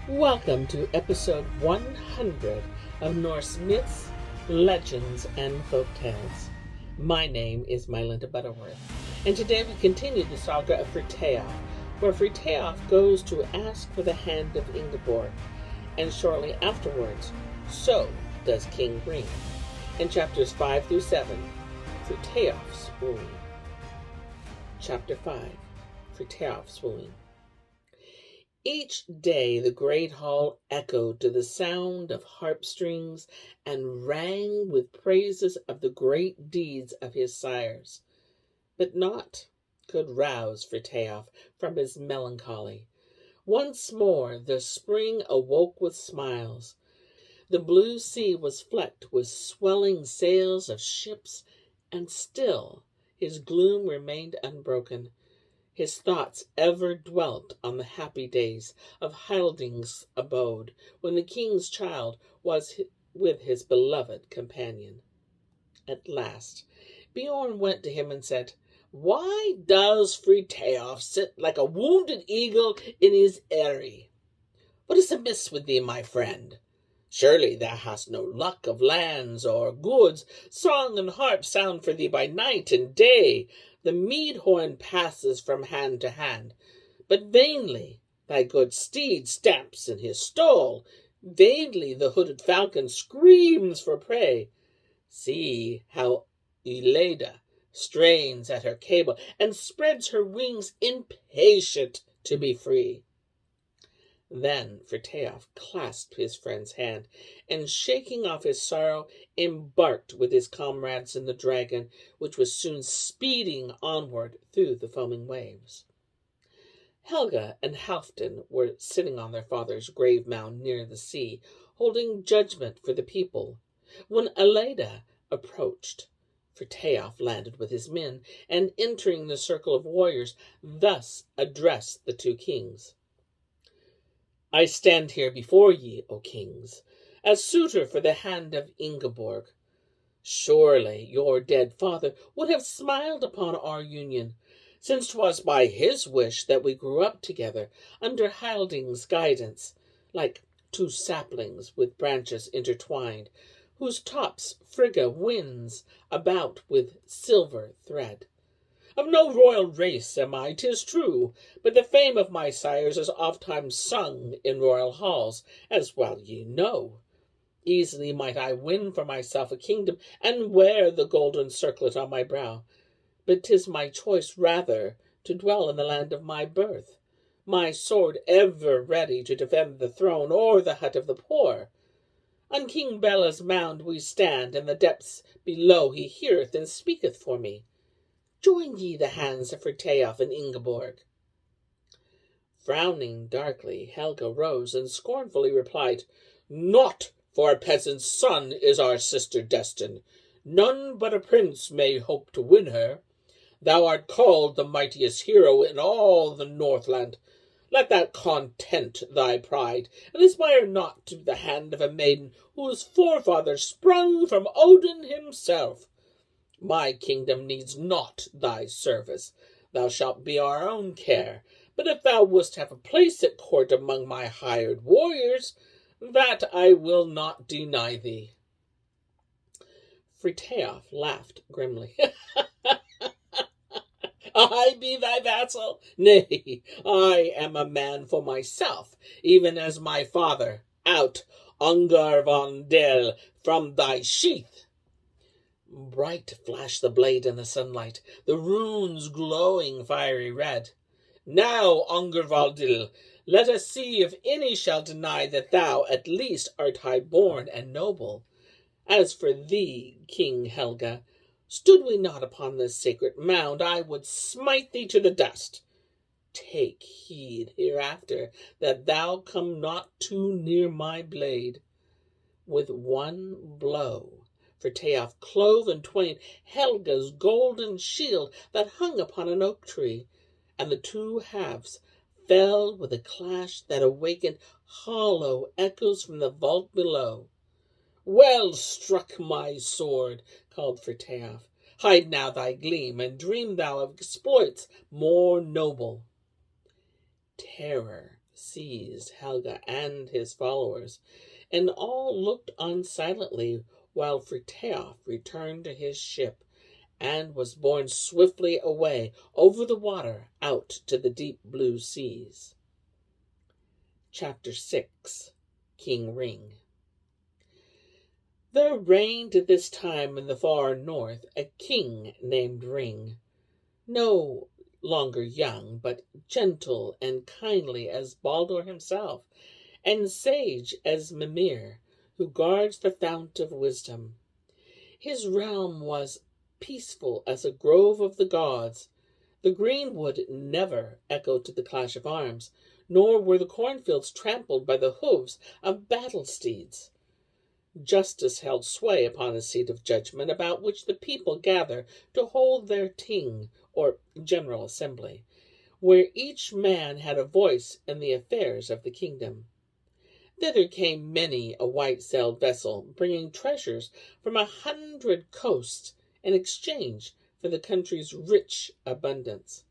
Welcome to episode 100 of Norse Myths, Legends, and Folktales. My name is MyLinda Butterworth, and today we continue the Saga of Frithiof, where Frithiof goes to ask for the hand of Ingeborg, and shortly afterwards, so does King Bele. In chapters 5 through 7, Frithiof wooing. Chapter 5, Frithiof wooing. Each day the great hall echoed to the sound of harp strings and rang with praises of the great deeds of his sires. But naught could rouse Frithiof from his melancholy. Once more the spring awoke with smiles. The blue sea was flecked with swelling sails of ships, and still his gloom remained unbroken. His thoughts ever dwelt on the happy days of Hilding's abode, when the king's child was with his beloved companion. At last, Bjorn went to him and said, "Why does Frithiof sit like a wounded eagle in his eyrie? What is amiss with thee, my friend? Surely thou hast no luck of lands or goods. Song and harp sound for thee by night and day. The mead horn passes from hand to hand. But vainly thy good steed stamps in his stall. Vainly the hooded falcon screams for prey. See how Yleda strains at her cable and spreads her wings, impatient to be free." Then Frithiof clasped his friend's hand, and shaking off his sorrow, embarked with his comrades in the dragon, which was soon speeding onward through the foaming waves. Helge and Halfdan were sitting on their father's grave mound near the sea, holding judgment for the people, when Yleda approached. Frithiof landed with his men, and entering the circle of warriors, thus addressed the two kings. "I stand here before ye, O kings, as suitor for the hand of Ingeborg. Surely your dead father would have smiled upon our union, since 'twas by his wish that we grew up together under Hilding's guidance, like two saplings with branches intertwined, whose tops Frigga winds about with silver thread. Of no royal race am I, 'tis true, but the fame of my sires is ofttimes sung in royal halls, as well ye know. Easily might I win for myself a kingdom, and wear the golden circlet on my brow, but 'tis my choice rather to dwell in the land of my birth, my sword ever ready to defend the throne or the hut of the poor. On King Bele's mound we stand, in the depths below he heareth and speaketh for me. Join ye the hands of Frithiof and Ingeborg." Frowning darkly, Helge rose and scornfully replied, "Not for a peasant's son is our sister destined. None but a prince may hope to win her. Thou art called the mightiest hero in all the Northland. Let that content thy pride, and aspire not to the hand of a maiden whose forefather sprung from Odin himself. My kingdom needs not thy service. Thou shalt be our own care. But if thou wouldst have a place at court among my hired warriors, that I will not deny thee." Frithiof laughed grimly. "I be thy vassal? Nay, I am a man for myself, even as my father. Out, Ungarvandel, from thy sheath." Bright flashed the blade in the sunlight, the runes glowing fiery red. "Now, Ungarvaldil, let us see if any shall deny that thou at least art high-born and noble. As for thee, King Helge, stood we not upon this sacred mound, I would smite thee to the dust. Take heed hereafter that thou come not too near my blade." With one blow Frithiof clove in twain Helge's golden shield that hung upon an oak tree, and the two halves fell with a clash that awakened hollow echoes from the vault below. "Well struck, my sword," called Frithiof. "Hide now thy gleam, and dream thou of exploits more noble." Terror seized Helge and his followers, and all looked on silently while Frithiof returned to his ship and was borne swiftly away over the water out to the deep blue seas. Chapter 6. King Ring. There reigned at this time in the far north a king named Ring, no longer young, but gentle and kindly as Baldur himself, and sage as Mimir, who guards the fount of wisdom. His realm was peaceful as a grove of the gods. The greenwood never echoed to the clash of arms, nor were the cornfields trampled by the hoofs of battle steeds. Justice held sway upon the seat of judgment, about which the people gather to hold their ting, or general assembly, where each man had a voice in the affairs of the kingdom. Thither came many a white-sailed vessel, bringing treasures from 100 coasts in exchange for the country's rich abundance.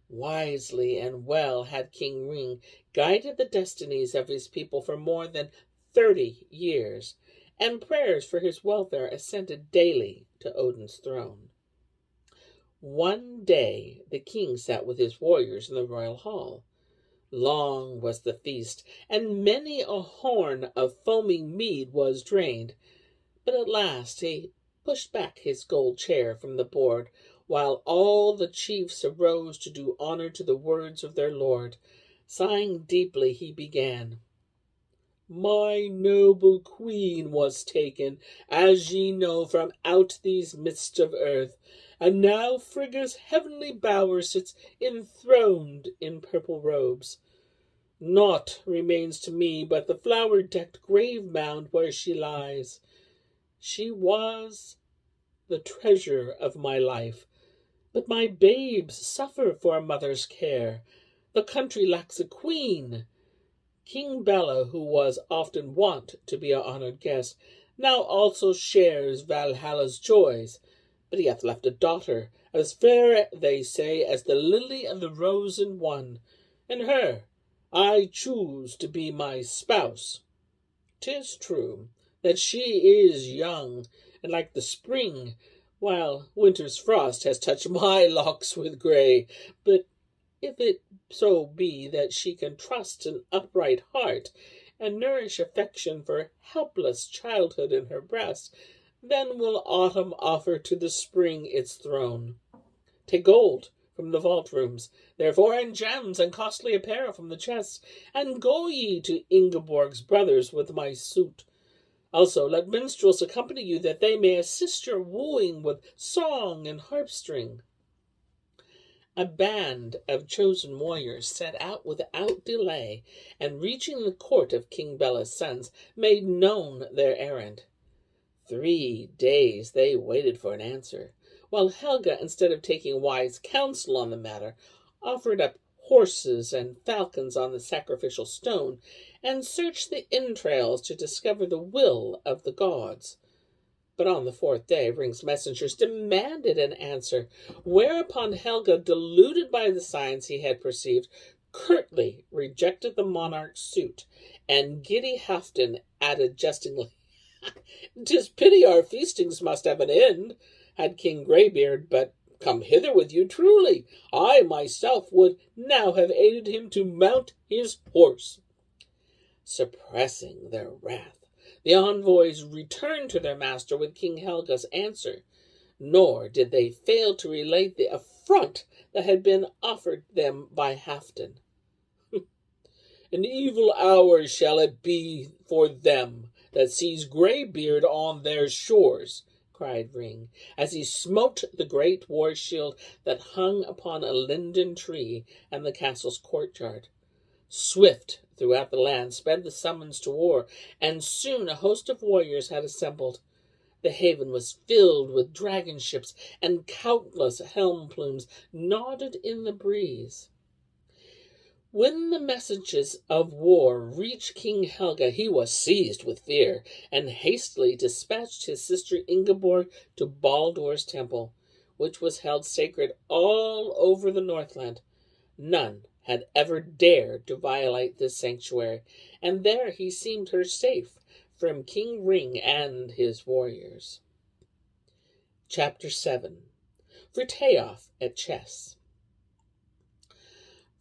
Wisely and well had King Ring guided the destinies of his people for more than 30 years, and prayers for his welfare ascended daily to Odin's throne. One day the king sat with his warriors in the royal hall. Long was the feast, and many a horn of foaming mead was drained. But at last he pushed back his gold chair from the board, while all the chiefs arose to do honor to the words of their lord. Sighing deeply, he began. My noble queen was taken, as ye know, from out these midst of earth, and now Frigga's heavenly bower sits enthroned in purple robes. Naught remains to me but the flower-decked grave mound where she lies. She was the treasure of my life, but my babes suffer for a mother's care. The country lacks a queen. King Bele, who was often wont to be our honored guest, now also shares Valhalla's joys, but he hath left a daughter, as fair, they say, as the lily and the rose in one, and her I choose to be my spouse. 'Tis true that she is young, and like the spring, while winter's frost has touched my locks with gray, but if it so be that she can trust an upright heart, and nourish affection for helpless childhood in her breast, then will autumn offer to the spring its throne. Take gold from the vault rooms, therefore, and gems and costly apparel from the chests, and go ye to Ingeborg's brothers with my suit. Also let minstrels accompany you, that they may assist your wooing with song and harp-string. A band of chosen warriors set out without delay, and reaching the court of King Bele's sons, made known their errand. 3 days they waited for an answer, while Helge, instead of taking wise counsel on the matter, offered up horses and falcons on the sacrificial stone, and searched the entrails to discover the will of the gods. But on the 4th day Ring's messengers demanded an answer, whereupon Helge, deluded by the signs he had perceived, curtly rejected the monarch's suit, and giddy Halfdan added jestingly, "'Tis pity our feastings must have an end. Had King Greybeard but come hither with you, truly, I myself would now have aided him to mount his horse." Suppressing their wrath, the envoys returned to their master with King Helge's answer, nor did they fail to relate the affront that had been offered them by Halfdan. "An evil hour shall it be for them that sees Greybeard on their shores," cried Ring, as he smote the great war shield that hung upon a linden tree in the castle's courtyard. Swift throughout the land sped the summons to war, and soon a host of warriors had assembled. The haven was filled with dragon ships, and countless helm plumes nodded in the breeze. When the messages of war reached King Helge, he was seized with fear, and hastily dispatched his sister Ingeborg to Baldur's temple, which was held sacred all over the Northland. None had ever dared to violate this sanctuary, and there he seemed her safe from King Ring and his warriors. Chapter 7. Frithiof at Chess.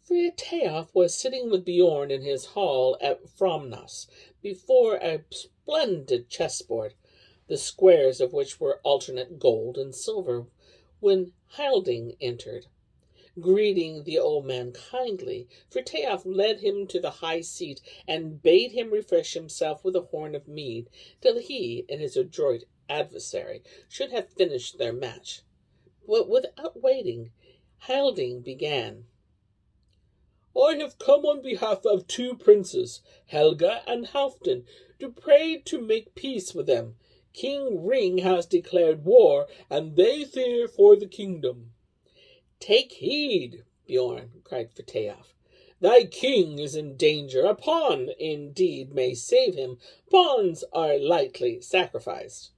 Frithiof was sitting with Bjorn in his hall at Fromnas, before a splendid chessboard, the squares of which were alternate gold and silver, when Hilding entered. Greeting the old man kindly, Frithiof led him to the high seat, and bade him refresh himself with a horn of mead, till he and his adroit adversary should have finished their match. But without waiting, Hilding began. I have come on behalf of 2 princes, Helge and Halfdan, to pray to make peace with them. King Ring has declared war, and they fear for the kingdom. Take heed, Bjorn, cried Frithiof. Thy king is in danger. A pawn, indeed, may save him. Pawns are lightly sacrificed.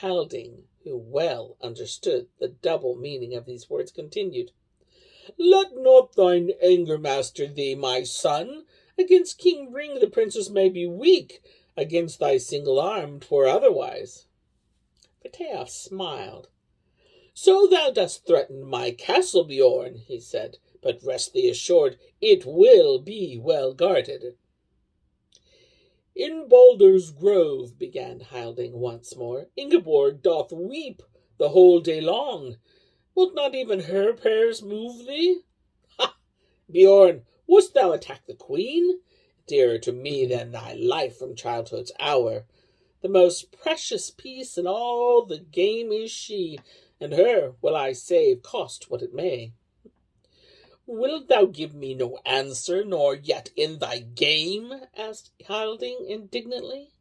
Hilding, who well understood the double meaning of these words, continued. Let not thine anger master thee, my son. Against King Ring the princes may be weak. Against thy single arm 'twere otherwise. Frithiof smiled. So thou dost threaten my castle, Bjorn, he said, but rest thee assured it will be well guarded. In Baldur's Grove, began Hilding once more, Ingeborg doth weep the whole day long. Wilt not even her prayers move thee? Ha! Bjorn, wouldst thou attack the queen? Dearer to me than thy life from childhood's hour. The most precious piece in all the game is she, and her will I save, cost what it may. Wilt thou give me no answer, nor yet in thy game? Asked Hilding indignantly.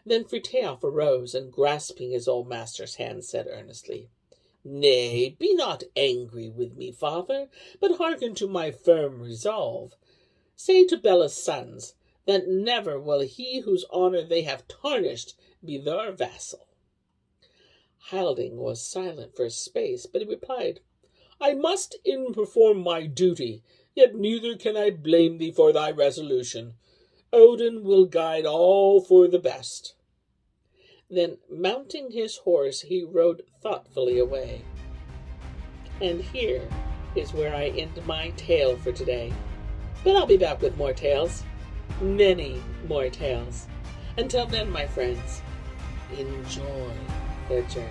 Then Frithiof arose, and grasping his old master's hand, said earnestly, Nay, be not angry with me, father, but hearken to my firm resolve. Say to Bele's sons that never will he whose honor they have tarnished be their vassal. Hilding was silent for a space, but he replied, I must in perform my duty, yet neither can I blame thee for thy resolution. Odin will guide all for the best. Then, mounting his horse, he rode thoughtfully away. And here is where I end my tale for today. But I'll be back with more tales, many more tales. Until then, my friends, enjoy the journey.